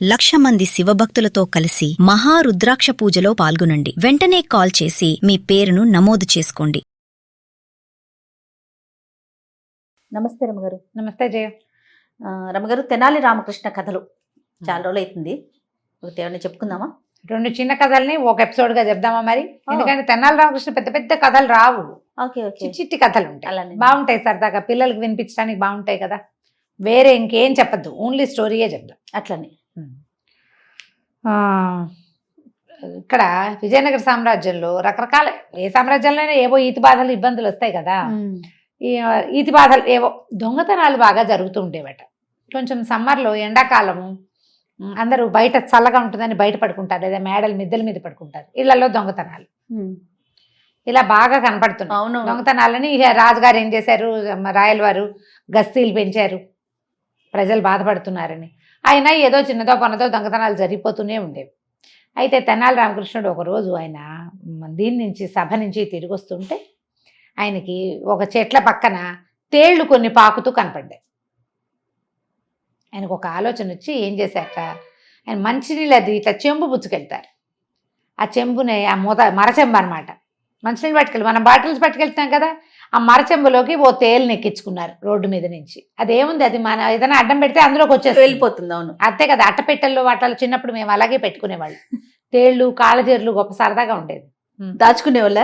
1,00,000 మంది శివభక్తులతో కలిసి మహారుద్రాక్ష పూజలో పాల్గొనండి. వెంటనే కాల్ చేసి మీ పేరును నమోదు చేసుకోండి. నమస్తే రమగారు. నమస్తే జయ. రమగారు, తెనాలి రామకృష్ణ కథలు చాలా రోజులు అవుతుంది, ఒకటి ఏమైనా చెప్పుకుందామా? 2 చిన్న కథల్ని ఒక ఎపిసోడ్ గా చెప్దామా మరి? ఎందుకంటే తెనాలి రామకృష్ణ పెద్ద పెద్ద కథలు రావు, చిట్టి కథలు ఉంటాయి, బాగుంటాయి, సరదాగా పిల్లలకి వినిపించడానికి బాగుంటాయి కదా. వేరే ఇంకేం చెప్పద్దు, ఓన్లీ స్టోరీయే చెప్దాం. అట్లనే ఇక్కడ విజయనగర సామ్రాజ్యంలో రకరకాల, ఏ సామ్రాజ్యంలోనే ఏవో ఈతి బాధలు ఇబ్బందులు వస్తాయి కదా. ఈ ఈతి బాధలు ఏవో దొంగతనాలు బాగా జరుగుతూ ఉండేవట. కొంచెం సమ్మర్లో ఎండాకాలము అందరూ బయట చల్లగా ఉంటుందని బయట పడుకుంటారు, లేదా మేడల మిద్దెల మీద పడుకుంటారు. ఇళ్లలో దొంగతనాలు ఇలా బాగా కనపడుతున్నాయి. దొంగతనాలని రాజుగారు ఏం చేశారు, రాయల వారు గస్తీలు పెంచారు, ప్రజలు బాధపడుతున్నారని. అయినా ఏదో చిన్నదో పన్నదో దొంగతనాలు జరిగిపోతూనే ఉండేవి. అయితే తెనాలి రామకృష్ణుడు ఒకరోజు ఆయన దీని నుంచి సభ నుంచి తిరిగి వస్తుంటే ఆయనకి ఒక చెట్ల పక్కన తేళ్లు కొన్ని పాకుతూ కనపడ్డాయి. ఆయనకు ఒక ఆలోచన వచ్చి ఏం చేశాక, ఆయన మంచినీళ్ళు అది ఇట్లా చెంబు పుచ్చుకెళ్తారు. ఆ చెంబుని, ఆ మరచెంబు అనమాట, మంచినీళ్ళు పట్టుకెళ్ళి మనం బాటిల్స్ పట్టుకెళ్తాం కదా, ఆ మరచెంబులోకి ఓ తేలుని ఎక్కించుకున్నారు రోడ్డు మీద నుంచి. అదేముంది, అది మన ఏదైనా అడ్డం పెడితే అందులోకి వచ్చేసి వెళ్ళిపోతుంది. అవును, అంతే కదా. అట్టపెట్టెల్లో వాటిలో చిన్నప్పుడు మేము అలాగే పెట్టుకునేవాళ్ళు. తేళ్లు కాళ్ళజేర్లు గొప్ప సరదాగా ఉండేది, దాచుకునే వాళ్ళ.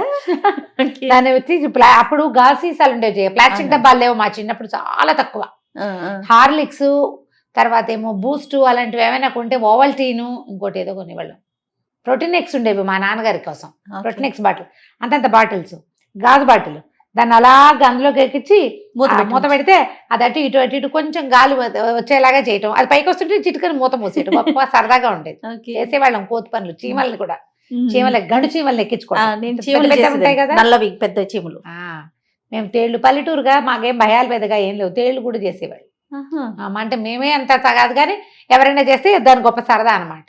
దాన్ని వచ్చి అప్పుడు గాజు సీసాలు ఉండేవి, ప్లాస్టిక్ డబ్బాలు లేవు మా చిన్నప్పుడు, చాలా తక్కువ. హార్లిక్స్, తర్వాత ఏమో బూస్ట్ అలాంటివి ఏమైనా కొంటే ఓవల్టీను, ఇంకోటి ఏదో కొనేవాళ్ళం. ప్రోటీన్ ఎక్స్ ఉండేవి మా నాన్నగారి కోసం, ప్రోటీన్ ఎక్స్ బాటిల్, అంతంత బాటిల్స్, గాజు బాటిల్. దాన్ని అలాగా అందులోకి ఎక్కించి మూత పెడితే అది అటు ఇటు అటు ఇటు కొంచెం గాలి వచ్చేలాగా చేయటం, అది పైకి వస్తుంటే చిటుకని మూత మూసేయటం. గొప్ప సరదాగా ఉండేది. చేసేవాళ్ళం కోతి పనులు. చీమల్ని కూడా, గండు చీమల్ని ఎక్కించుకోవడం ఉంటాయి కదా, నల్లవి పెద్ద చీమలు. మేము తేళ్లు, పల్లెటూరుగా మాకేం భయాలు పెద్దగా ఏం లేవు, తేళ్లు కూడా చేసేవాళ్ళు. అంటే మేమే అంత కాదు కానీ ఎవరైనా చేస్తే దాని గొప్ప సరదా అనమాట.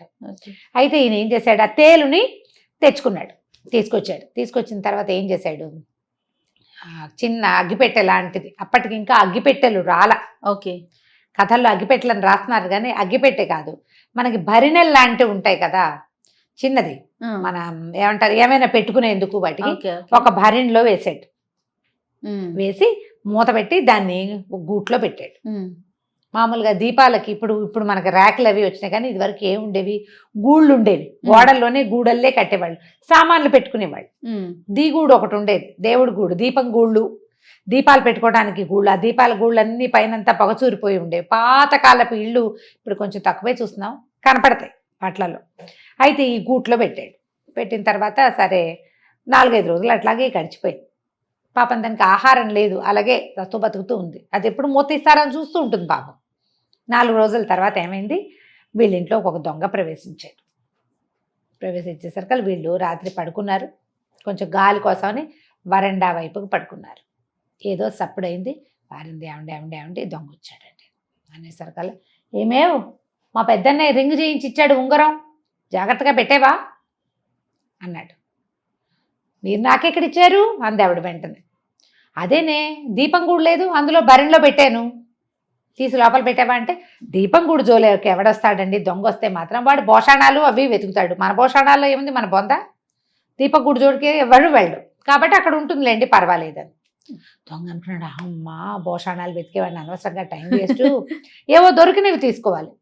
అయితే ఈయన ఏం చేశాడు, ఆ తేలుని తెచ్చుకున్నాడు, తీసుకొచ్చిన తర్వాత ఏం చేశాడు, చిన్న అగ్గిపెట్టె లాంటిది, అప్పటికి ఇంకా అగ్గిపెట్టెలు రాలా. కథల్లో అగ్గిపెట్టెలను రాస్తున్నారు కానీ అగ్గిపెట్టె కాదు, మనకి భరిణెలు లాంటివి ఉంటాయి కదా, చిన్నది, మన ఏమంటారు ఏమైనా పెట్టుకునేందుకు వాటికి. ఒక భరిణిలో వేసాడు, వేసి మూత పెట్టి దాన్ని గూట్లో పెట్టాడు. మామూలుగా దీపాలకి ఇప్పుడు మనకి ర్యాకులు అవి వచ్చినాయి కానీ ఇదివరకు ఏముండేవి, గూళ్ళు ఉండేవి, గోడల్లోనే గూడల్లే కట్టేవాళ్ళు, సామాన్లు పెట్టుకునేవాళ్ళు. గూడు ఒకటి ఉండేది, దేవుడి గూడు, దీపం గూళ్ళు, దీపాలు పెట్టుకోవడానికి గూళ్ళు. ఆ దీపాల గూళ్ళన్నీ పైనంతా పొగచూరిపోయి ఉండేవి. పాతకాలపు ఇళ్ళు ఇప్పుడు కొంచెం తక్కువే చూస్తున్నాం, కనపడతాయి వాటిలలో. అయితే ఈ గూట్లో పెట్టాడు. పెట్టిన తర్వాత సరే 4-5 రోజులు అట్లాగే గడిచిపోయింది. పాపం దానికి ఆహారం లేదు, అలాగే బతుకుతూ ఉంది. అది ఎప్పుడు మూత ఇస్తారని చూస్తూ ఉంటుంది పాపం. 4 రోజుల తర్వాత ఏమైంది, వీళ్ళింట్లో ఒక దొంగ ప్రవేశించేసరికి వీళ్ళు రాత్రి పడుకున్నారు. కొంచెం గాలి కోసమని వరండా వైపుకి పడుకున్నారు. ఏదో సప్పుడైంది, వారింది, ఏమండి దొంగ వచ్చాడండి అనేసరికల్లా, ఏమేవ్ మా పెద్దన్నయ్య రింగు చేయించి ఇచ్చాడు, ఉంగరం జాగ్రత్తగా పెట్టేవా అన్నాడు. మీరు నాకెక్కడిచ్చారు అంది ఆవిడ వెంటనే. అదేనే దీపం గూడు లేదు, అందులో భరిణిలో పెట్టాను, తీసి లోపల పెట్టావా అంటే, దీపం గూడు జోలేకి ఎవడొస్తాడండి, దొంగ వస్తే మాత్రం వాడు భోషాణాలు అవి వెతుకుతాడు, మన భోషాణాల్లో ఏముంది, మన బొంద, దీపం గూడు జోడికి ఎవడు వెళ్ళు, కాబట్టి అక్కడ ఉంటుందిలేండి పర్వాలేదని. దొంగ అనుకున్నాడు, అమ్మా భోషాణాలు వెతికేవాడిని, అనవసరంగా టైం వేస్ట్, ఏవో దొరికినవి తీసుకోవాలి.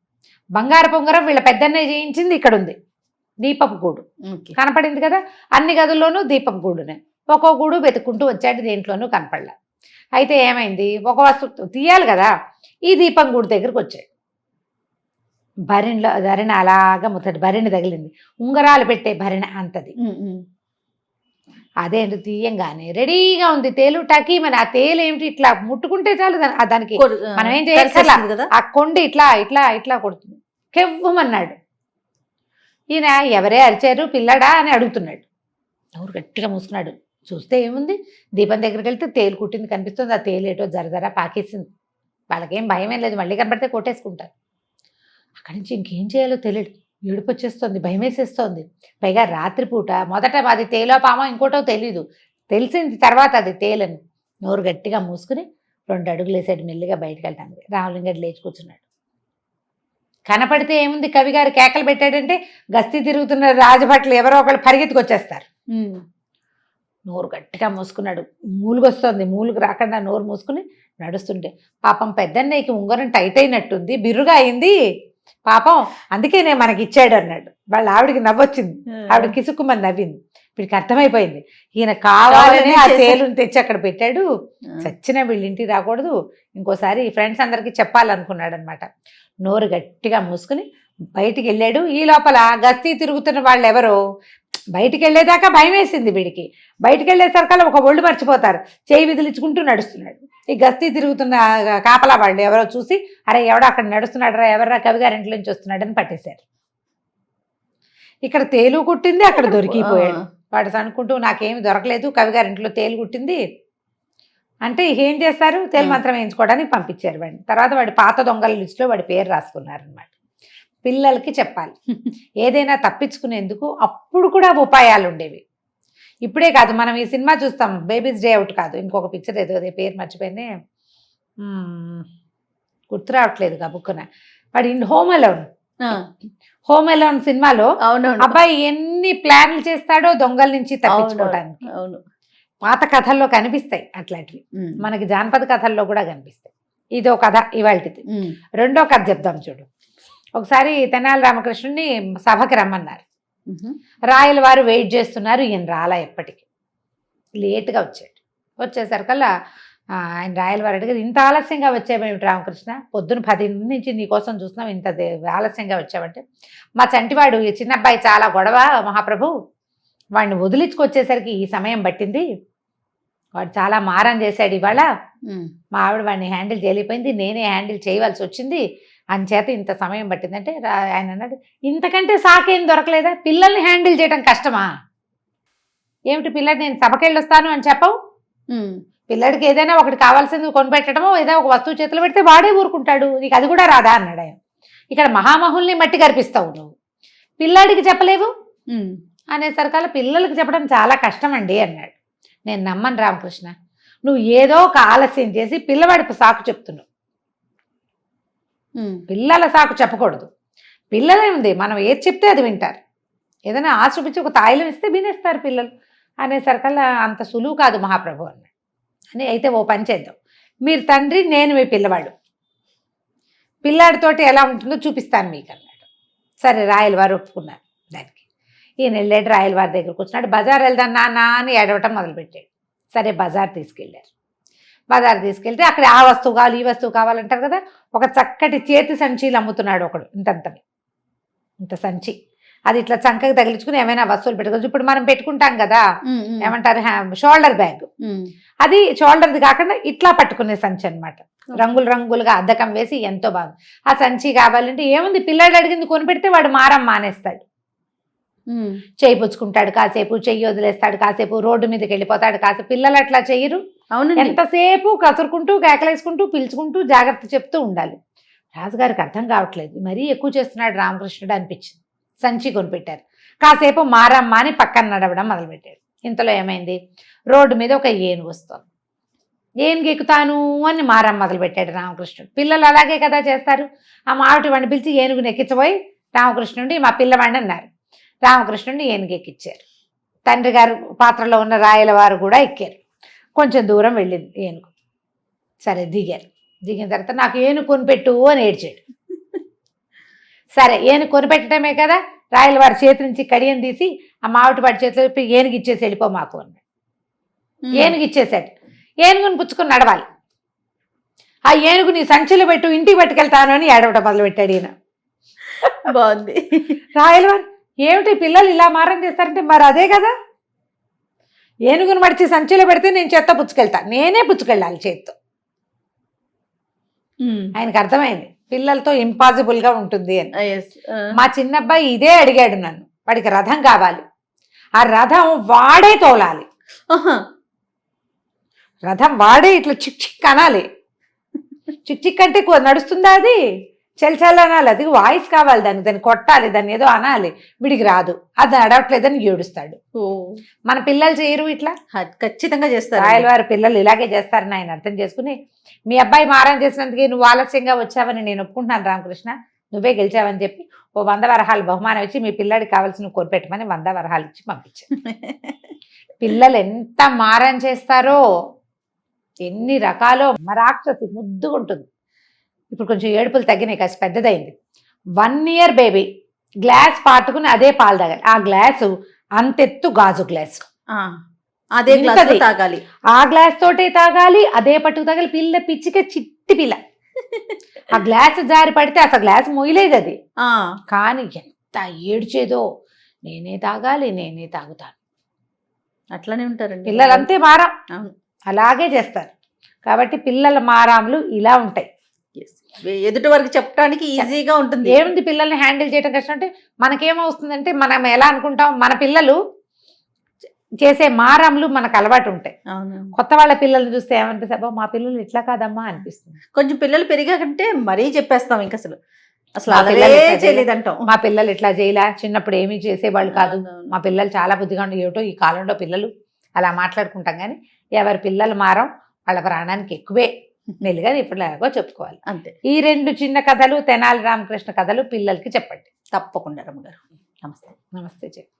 బంగారు పొంగరం వీళ్ళ పెద్దన్నయ్య చేయించింది ఇక్కడ ఉంది, దీపపు గూడు కనపడింది కదా, అన్ని గదుల్లోనూ దీపపు గూడునే. ఒక్కో గూడు వెతుక్కుంటూ వచ్చాడు, దేంట్లోనూ కనపడలా. అయితే ఏమైంది, ఒక వస్తువు తీయాలి కదా, ఈ దీపం గూడు దగ్గరకు వచ్చాడు. భరిణ అలాగా ముత్తడి భరిణ తగిలింది, ఉంగరాలు పెట్టే భరిణ అంతది. అదేంటి తీయంగానే రెడీగా ఉంది తేలు, టకీ మన ఆ తేలు ఏమిటి ఇట్లా ముట్టుకుంటే చాలు దానికి మనం ఏం చేయాలి, ఆ కొండ ఇట్లా ఇట్లా ఇట్లా కొడుతుంది, కెవ్వమన్నాడు. ఈయన ఎవరే అరిచారు పిల్లడా అని అడుగుతున్నాడు. ఎవరు గట్టిగా మూసుకున్నాడు. చూస్తే ఏముంది, దీపం దగ్గరికి వెళ్తే తేలు కుట్టింది కనిపిస్తుంది. ఆ తేలు ఏటో జరజరా పాకేసింది. వాళ్ళకేం భయమేం లేదు, మళ్ళీ కనపడితే కొట్టేసుకుంటారు. అక్కడి నుంచి ఇంకేం చేయాలో తెలియదు, ఏడుపు వచ్చేస్తుంది, భయం వేసేస్తోంది. పైగా రాత్రిపూట, మొదట అది తేలో పామో ఇంకోటో తెలీదు, తెలిసింది తర్వాత అది తేలని. నోరు గట్టిగా మూసుకుని 2 అడుగులు వేసాడు మెల్లిగా బయటకు వెళ్ళటానికి. రామలింగడు లేచి కూర్చున్నాడు. కనపడితే ఏముంది, కవి గారు కేకలు పెట్టాడంటే గస్తీ తిరుగుతున్న రాజభట్లు ఎవరో ఒకళ్ళు పరిగెత్తుకొచ్చేస్తారు. నోరు గట్టిగా మూసుకున్నాడు. మూలుగొస్తుంది, మూలుగు రాకుండా నోరు మూసుకుని నడుస్తుంటే పాపం పెద్దన్నయ్యకి ఉంగరం టైట్ అయినట్టుంది, బిర్రుగా అయింది పాపం, అందుకేనే మనకి ఇచ్చాడు అన్నాడు. వాళ్ళ ఆవిడికి నవ్వొచ్చింది, ఆవిడ కిసుక్కుమని నవ్వింది. వీడికి అర్థమైపోయింది ఈయన కావాలనే ఆ తేలుని తెచ్చి అక్కడ పెట్టాడు, చచ్చిన వీళ్ళింటికి రాకూడదు, ఇంకోసారి ఫ్రెండ్స్ అందరికీ చెప్పాలనుకున్నాడు అనమాట. నోరు గట్టిగా మూసుకుని బయటికి వెళ్ళాడు. ఈ లోపల గస్తీ తిరుగుతున్న వాళ్ళు ఎవరో బయటికి వెళ్ళేదాకా భయం వేసింది వీడికి. బయటికి వెళ్ళేసరికల్లా ఒక ఒళ్ళు మర్చిపోతారు, చేయి విదిలించుకుంటూ నడుస్తున్నాడు. ఈ గస్తీ తిరుగుతున్న కాపలా వాళ్ళు ఎవరో చూసి అరే ఎవడో అక్కడ నడుస్తున్నాడు రా, ఎవరా కవి గారి ఇంట్లో నుంచి వస్తున్నాడని పట్టేశారు. ఇక్కడ తేలు కుట్టింది, అక్కడ దొరికిపోయాడు. వాడు అనుకుంటూ నాకేమి దొరకలేదు, కవి గారి ఇంట్లో తేలు కుట్టింది అంటే ఏం చేస్తారు, తేలు మంత్రం వేయించుకోవడానికి పంపించారు వాడిని. తర్వాత వాడి పాత దొంగల లిస్టులో వాడి పేరు రాసుకున్నారనమాట. పిల్లలకి చెప్పాలి ఏదైనా తప్పించుకునేందుకు, అప్పుడు కూడా ఉపాయాలు ఉండేవి. ఇప్పుడే కాదు, మనం ఈ సినిమా చూస్తాం బేబీస్ డే అవుట్ కాదు, ఇంకొక పిక్చర్ ఏదో అదే పేరు మర్చిపోయింది, గుర్తు రావట్లేదు కబుక్కున. వాడి హోమ్ అలోన్ సినిమాలో అబ్బాయి ఎన్ని ప్లాన్లు చేస్తాడో దొంగల నుంచి తప్పించుకోవడానికి. పాత కథల్లో కనిపిస్తాయి అట్లాంటివి, మనకి జానపద కథల్లో కూడా కనిపిస్తాయి. ఇదో కథ ఇవాళది. రెండో కథ చెప్దాం చూడు. ఒకసారి తెనాలి రామకృష్ణుడిని సభకి రమ్మన్నారు. రాయల వారు వెయిట్ చేస్తున్నారు, ఈయన రాలా, ఎప్పటికీ లేటుగా వచ్చాడు. వచ్చేసరికల్లా ఆయన రాయల వారు అడిగారు, ఇంత ఆలస్యంగా వచ్చావేమిటి రామకృష్ణ, పొద్దున 10 నుంచి నీకోసం చూస్తున్నాం, ఇంత ఆలస్యంగా వచ్చావంటే, మా చంటివాడు ఈ చిన్న అబ్బాయి చాలా గొడవ మహాప్రభు, వాడిని వదిలించుకొచ్చేసరికి ఈ సమయం పట్టింది, వాడు చాలా మారం చేశాడు ఇవాళ, మా ఆవిడ వాడిని హ్యాండిల్ చేయలేకపోయింది, నేనే హ్యాండిల్ చేయవలసి వచ్చింది, అంచేత ఇంత సమయం పట్టిందంటే ఆయన అన్నాడు, ఇంతకంటే సాకేం దొరకలేదా, పిల్లల్ని హ్యాండిల్ చేయడం కష్టమా ఏమిటి, పిల్లడు నేను సభకెళ్ళి వస్తాను అని చెప్పవు, పిల్లడికి ఏదైనా ఒకటి కావాల్సింది కొనిపెట్టడమో ఏదో ఒక వస్తువు చేతులు పెడితే వాడే ఊరుకుంటాడు, నీకు అది కూడా రాదా అన్నాడు ఆయన. ఇక్కడ మహామహుల్ని మట్టి కనిపిస్తావు నువ్వు, పిల్లాడికి చెప్పలేవు అనేసరికల్లా పిల్లలకి చెప్పడం చాలా కష్టం అండి అన్నాడు. నేను నమ్మను రామకృష్ణ, నువ్వు ఏదో ఒక ఆలస్యం చేసి పిల్లవాడికి సాకు చెప్తున్నావు, పిల్లల సాకు చెప్పకూడదు, పిల్లలేముంది మనం ఏది చెప్తే అది వింటారు, ఏదైనా ఆశ చూపించి ఒక తాయిలం ఇస్తే వినేస్తారు పిల్లలు అనేసరికల్లా అంత సులువు కాదు మహాప్రభు అన్నాడు. అని అయితే ఓ పని చేద్దాం, మీరు తండ్రి నేను మీ పిల్లవాడు, పిల్లాడితోటి ఎలా ఉంటుందో చూపిస్తాను మీకు అన్నాడు. సరే రాయల వారు ఒప్పుకున్నారు దానికి. ఈయన వెళ్ళాడు, రాయల వారి దగ్గర కూర్చున్నాడు. బజార్ వెళ్దాం నాన్న అని ఏడవటం మొదలుపెట్టాడు. సరే బజార్ తీసుకెళ్ళారు. బజార్ తీసుకెళ్తే అక్కడ ఆ వస్తువు కావాలి ఈ వస్తువు కావాలంటారు కదా, ఒక చక్కటి చేతి సంచీలు అమ్ముతున్నాడు ఒకడు, ఇంత సంచి, అది ఇట్లా చంకకి తగిలించుకుని ఏమైనా వస్తువులు పెట్టుకోవచ్చు. ఇప్పుడు మనం పెట్టుకుంటాం కదా ఏమంటారు షోల్డర్ బ్యాగ్, అది షోల్డర్ది కాకుండా ఇట్లా పట్టుకునే సంచి అనమాట, రంగులు రంగులుగా అద్దకం వేసి ఎంతో బాగుంది. ఆ సంచి కావాలంటే ఏముంది, పిల్లాడు అడిగింది కొనిపెడితే వాడు మారం మానేస్తాడు, చెయ్యి పుచ్చుకుంటాడు కాసేపు, చెయ్యి వదిలేస్తాడు కాసేపు, రోడ్డు మీదకి వెళ్ళిపోతాడు కాసేపు. పిల్లలు అట్లా చెయ్యరు, ఎంతసేపు కసురుకుంటూ కేకలేసుకుంటూ పిలుచుకుంటూ జాగ్రత్త చెప్తూ ఉండాలి. రాజుగారికి అర్థం కావట్లేదు, మరీ ఎక్కువ చేస్తున్నాడు రామకృష్ణుడు అనిపించింది. సంచి కొనిపెట్టారు, కాసేపు మారమ్మ అని పక్కన నడవడం మొదలుపెట్టాడు. ఇంతలో ఏమైంది, రోడ్డు మీద ఒక ఏనుగు వస్తుంది, ఏనుగు ఎక్కుతాను అని మారమ్మ మొదలుపెట్టాడు రామకృష్ణుడు. పిల్లలు అలాగే కదా చేస్తారు. ఆ మావిటి వాడిని పిలిచి ఏనుగుని ఎక్కించబోయి రామకృష్ణుడి మా పిల్లవాడిని అన్నారు. రామకృష్ణుడిని ఏనుగు ఎక్కించారు. తండ్రి గారు పాత్రలో ఉన్న రాయల వారు కూడా ఎక్కారు. కొంచెం దూరం వెళ్ళింది ఏనుగు. సరే దిగారు. దిగిన తర్వాత నాకు ఏనుగు కొనిపెట్టు అని ఏడ్చాడు. సరే ఏనుగు కొనిపెట్టడమే కదా, రాయల వారి చేతి నుంచి కడియం తీసి ఆ మావిటి వాడి చేతిలో ఏనుగు ఇచ్చేసి వెళ్ళిపో మాకు అన్నాడు. ఏనుగు ఇచ్చేసాడు. ఏనుగుని పుచ్చుకొని నడవాలి. ఆ ఏనుగుని సంచిలో పెట్టు, ఇంటికి పట్టుకెళ్తాను అని ఏడవటం మొదలుపెట్టాడు ఈయన. బాగుంది. రాయల వారు ఏమిటి పిల్లలు ఇలా మారం చేస్తారంటే, మరి అదే కదా, ఏనుగును మడిచి సంచిలో పెడితే నేను చెత్త పుచ్చుకెళ్తా, నేనే పుచ్చుకెళ్ళాలి చేత్తో. ఆయనకు అర్థమైంది పిల్లలతో ఇంపాసిబుల్గా ఉంటుంది అని. మా చిన్నబ్బాయి ఇదే అడిగాడు నన్ను, వాడికి రథం కావాలి, ఆ రథం వాడే తోలాలి, రథం వాడే ఇట్లా చిక్ చిక్ అనాలి, చిక్ చిక్ అంటే నడుస్తుందా అది, చెల్ అనాలి, అది వాయిస్ కావాలి దాన్ని కొట్టాలి, దాన్ని ఏదో అనాలి, వీడికి రాదు, అది అడవట్లేదని ఏడుస్తాడు. మన పిల్లలు చేయరు ఇట్లా, ఖచ్చితంగా చేస్తారు. రాయల వారి పిల్లలు ఇలాగే చేస్తారని ఆయన అర్థం చేసుకుని, మీ అబ్బాయి మారం చేసినందుకే నువ్వు ఆలస్యంగా వచ్చావని నేను ఒప్పుకుంటున్నాను రామకృష్ణ, నువ్వే గెలిచావని చెప్పి ఓ 100 వరహాలు బహుమానం ఇచ్చి మీ పిల్లాడికి కావాల్సిన కొనిపెట్టమని 100 వరహాలు ఇచ్చి పంపించాను. పిల్లలు ఎంత మారం చేస్తారో, ఎన్ని రకాలో. రాక్షసి ముద్దుగా ఉంటుంది. ఇప్పుడు కొంచెం ఏడుపులు తగ్గినాయి, కాస్త పెద్దదైంది. 1 year బేబీ గ్లాస్ పాటుకుని అదే పాలు తాగాలి. ఆ గ్లాసు అంతెత్తు గాజు గ్లాసు, అదే గ్లాస్ ఇంతది. తాగాలి. ఆ గ్లాస్ తోటే తాగాలి, అదే పట్టుకు తాగాలి. పిల్ల పిచ్చికే చిట్టి పిల్ల. ఆ గ్లాస్ జారి పడితే అసలు గ్లాస్ మొయ్యలేదు అది. కానీ ఎంత ఏడ్చేదో, నేనే తాగాలి, నేనే తాగుతాను. అట్లనే ఉంటారండి పిల్లలంతే మారం, అవును. అలాగే చేస్తారు. కాబట్టి పిల్లల మారాములు ఇలా ఉంటాయి. ఎదుటి వరకు చెప్పడానికి ఈజీగా ఉంటుంది. ఏముంది పిల్లల్ని హ్యాండిల్ చేయడం కష్టం అంటే, మనకేమవుతుందంటే మనం ఎలా అనుకుంటాం, మన పిల్లలు చేసే మారాములు మనకు అలవాటు ఉంటాయి. కొత్త వాళ్ళ పిల్లల్ని చూస్తే ఏమనిపిస్తుంది, అబ్బా మా పిల్లలు ఇట్లా కాదమ్మా అనిపిస్తుంది. కొంచెం పిల్లలు పెరిగాకంటే మరీ చెప్పేస్తాం ఇంకా అసలు మా పిల్లలు ఇట్లా చేయలేదంటాం. మా పిల్లలు ఇట్లా చేయలే, చిన్నప్పుడు ఏమీ చేసేవాళ్ళు కాదు, మా పిల్లలు చాలా బుద్ధిగా ఉండే. ఏమిటో ఈ కాలంలో పిల్లలు అలా మాట్లాడుకుంటాం. కానీ ఎవరి పిల్లలు మారం వాళ్ళ ప్రాణానికి ఎక్కువే మెల్లిగా ఇప్పుడు ఎలాగో చెప్పుకోవాలి. అంతే. ఈ 2 చిన్న కథలు తెనాలి రామకృష్ణ కథలు పిల్లలకి చెప్పండి తప్పకుండా రమ్మగారు. నమస్తే. నమస్తే చెప్పు.